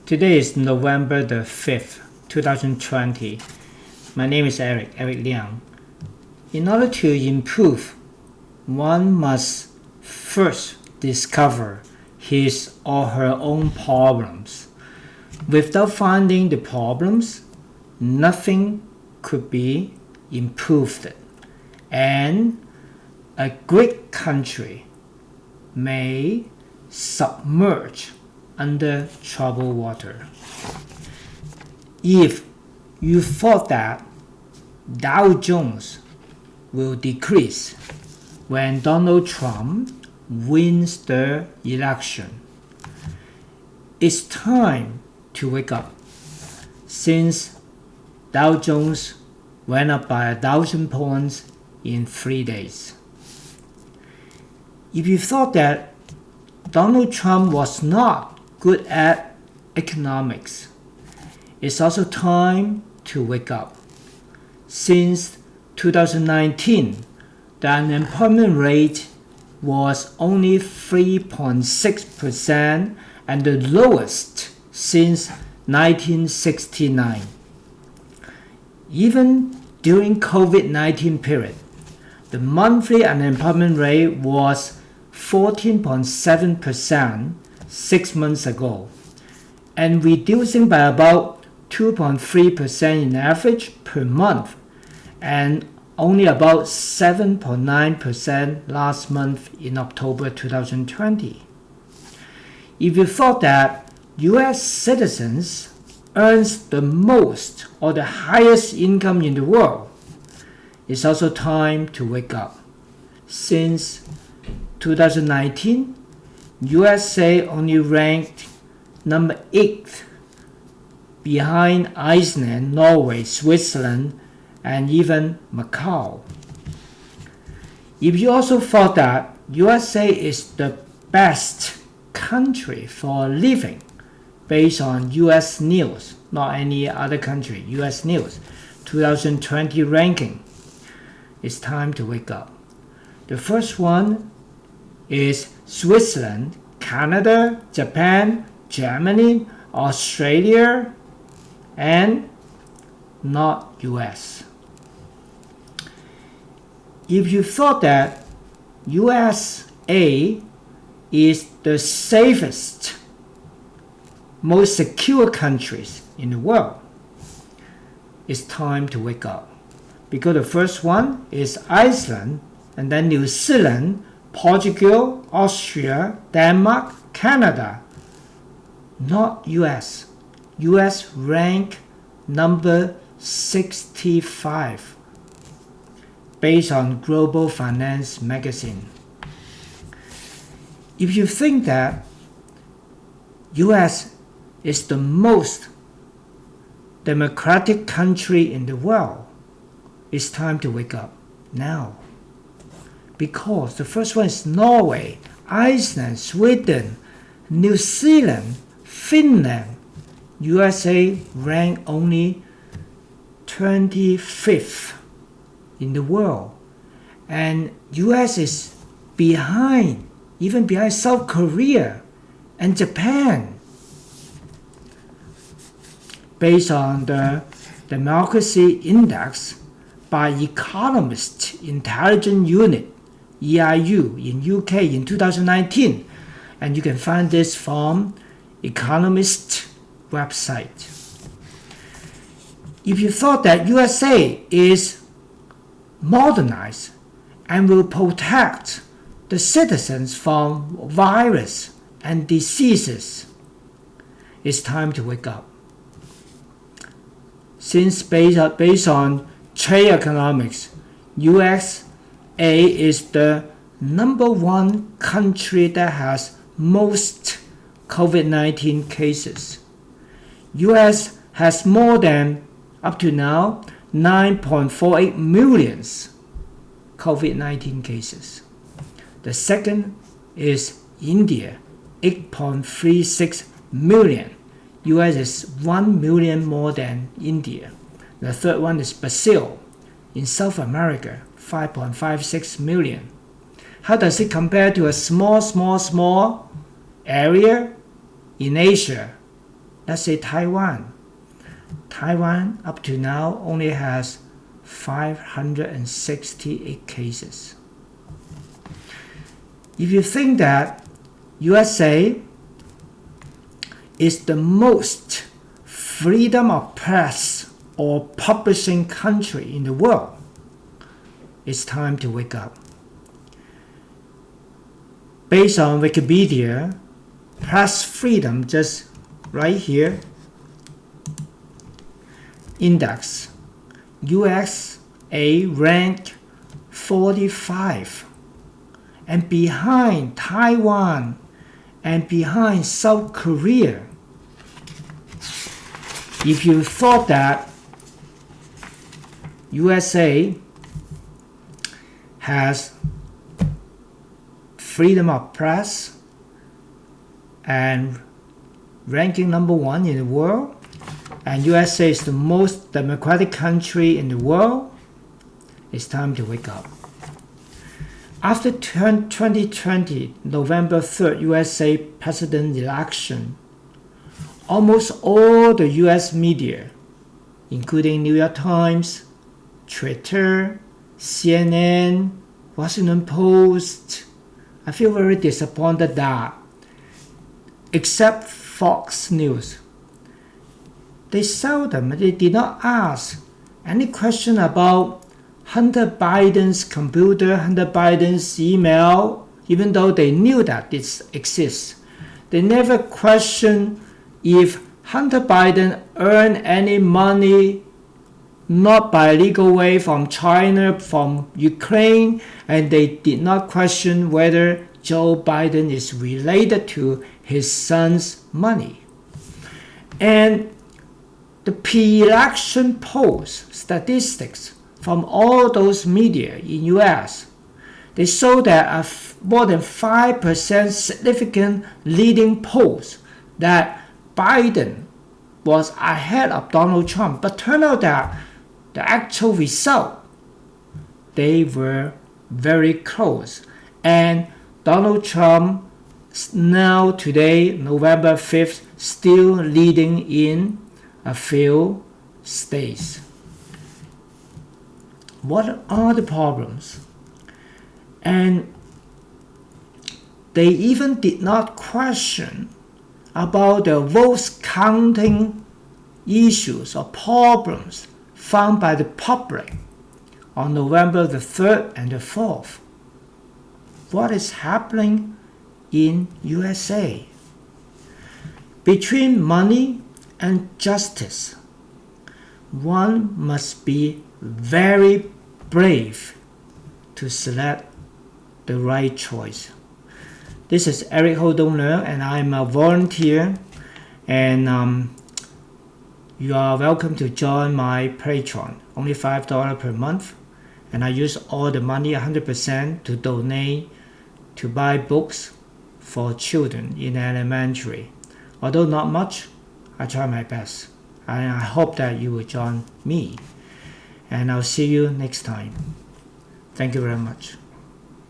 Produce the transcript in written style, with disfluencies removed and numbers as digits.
Today is November the 5th, 2020. My name is Eric Leung. In order to improve, one must first discover his or her own problems. Without finding the problems, nothing could be improved, and a great country may submerge under troubled water. If you thought that Dow Jones will decrease when Donald Trump wins the election, it's time to wake up, since Dow Jones went up by 1,000 points in 3 days. If you thought that Donald Trump was not good at economics, it's also time to wake up, since 2019 the unemployment rate was only 3.6% and the lowest since 1969. Even during COVID-19 period, the monthly unemployment rate was 14.7% 6 months ago, and reducing by about 2.3% in average per month, and only about 7.9% last month in October 2020. If you thought that US citizens earns the most or the highest income in the world, it's also time to wake up, since 2019 USA only ranked number 8th behind Iceland, Norway, Switzerland, and even Macau. If you also thought that USA is the best country for living based on US News, not any other country, US News 2020 ranking, it's time to wake up. The first one is Switzerland, Canada, Japan, Germany, Australia, and not US. If you thought that USA is the safest, most secure countries in the world, it's time to wake up, because the first one is Iceland, and then New Zealand, Portugal, Austria, Denmark, Canada, not US. US rank number 65 based on Global Finance magazine. If you think that US is the most democratic country in the world, it's time to wake up now. Because the first one is Norway, Iceland, Sweden, New Zealand, Finland. USA ranked only 25th in the world. And US is behind, even behind South Korea and Japan. Based on the Democracy Index by Economist Intelligence Unit, EIU, in UK in 2019, and you can find this from Economist website. If you thought that USA is modernized and will protect the citizens from virus and diseases, it's time to wake up. Since based on trade economics, USA is the number one country that has most COVID-19 cases. US has more than, up to now, 9.48 million COVID-19 cases. The second is India, 8.36 million. US is 1 million more than India. The third one is Brazil, in South America, 5.56 million. How does it compare to a small area in Asia let's say Taiwan. Taiwan up to now only has 568 cases. If you think that USA is the most freedom of press or publishing country in the world, it's time to wake up. Based on Wikipedia, press freedom, just right here, index, USA ranked 45, and behind Taiwan and behind South Korea. If you thought that USA has freedom of press and ranking number 1 in the world, and USA is the most democratic country in the world, it's time to wake up. After 2020, November 3rd, USA president election, almost all the US media, including New York Times, Twitter, CNN, Washington Post, I feel very disappointed that, except Fox News, they did not ask any question about Hunter Biden's computer, Hunter Biden's email, even though they knew that this exists. They never questioned if Hunter Biden earned any money not by legal way from China, from Ukraine, and they did not question whether Joe Biden is related to his son's money. And the pre-election polls statistics from all those media in US, they show that more than 5% significant leading polls that Biden was ahead of Donald Trump. But turned out that the actual result, they were very close. And Donald Trump now today, November 5th, still leading in a few states. What are the problems? And they even did not question about the votes counting issues or problems found by the public on November the 3rd and the 4th. What is happening in USA? Between money and justice, one must be very brave to select the right choice. This is Eric Hotung Leung, and I'm a volunteer, and you are welcome to join my Patreon, only $5 per month, and I use all the money 100% to donate to buy books for children in elementary. Although not much, I try my best, and I hope that you will join me, and I'll see you next time. Thank you very much.